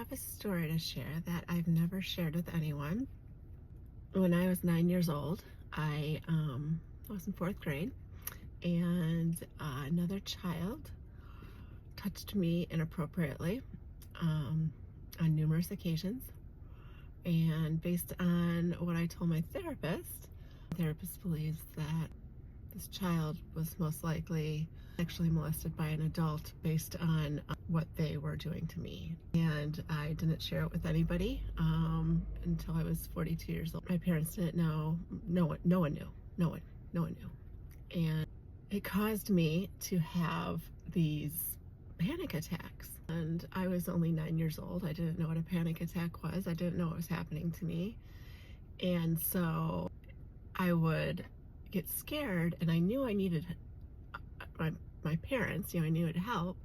have a story to share that I've never shared with anyone. When I was 9 years old, I was in 4th grade, and another child touched me inappropriately on numerous occasions. And based on what I told my therapist, the therapist believes that this child was most likely sexually molested by an adult based on what they were doing to me. And I didn't share it with anybody until I was 42 years old. My parents didn't know. No one knew. And it caused me to have these panic attacks. And I was only 9 years old. I didn't know what a panic attack was. I didn't know what was happening to me. And so I would get scared, and I knew I needed my parents, I needed help,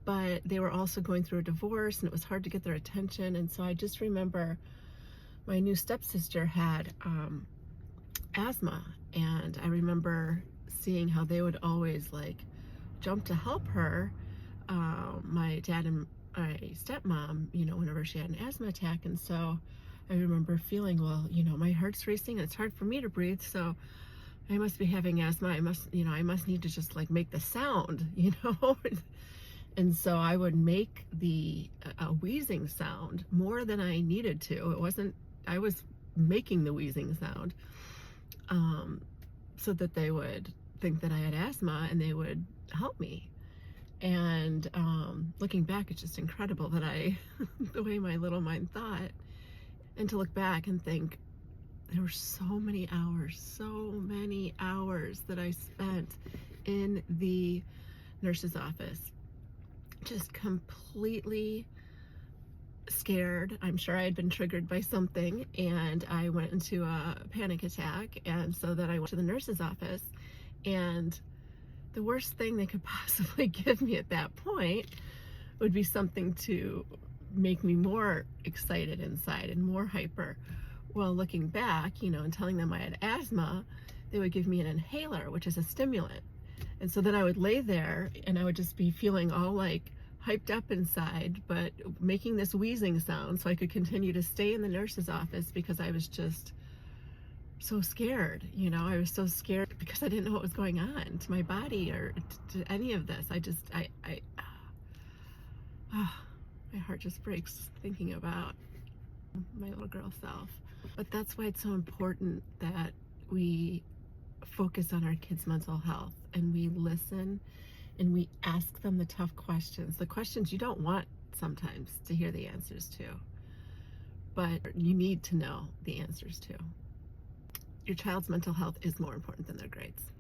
but they were also going through a divorce, and it was hard to get their attention. And so I just remember my new stepsister had asthma, and I remember seeing how they would always jump to help her, my dad and my stepmom, whenever she had an asthma attack. And so I remember feeling, well, my heart's racing and it's hard for me to breathe, so I must be having asthma. I must need to just make the sound, And so I would make the wheezing sound more than I needed to. I was making the wheezing sound so that they would think that I had asthma and they would help me. And looking back, it's just incredible that the way my little mind thought, and to look back and think, there were so many hours that I spent in the nurse's office, just completely scared. I'm sure I had been triggered by something, and I went into a panic attack. And so then I went to the nurse's office, and the worst thing they could possibly give me at that point would be something to make me more excited inside and more hyper. Well, looking back, and telling them I had asthma, they would give me an inhaler, which is a stimulant. And so then I would lay there and I would just be feeling all hyped up inside, but making this wheezing sound so I could continue to stay in the nurse's office, because I was just so scared. I was so scared because I didn't know what was going on to my body or to any of this. My heart just breaks thinking about my little girl self. But that's why it's so important that we focus on our kids' mental health, and we listen and we ask them the tough questions, the questions you don't want sometimes to hear the answers to, but you need to know the answers to. Your child's mental health is more important than their grades.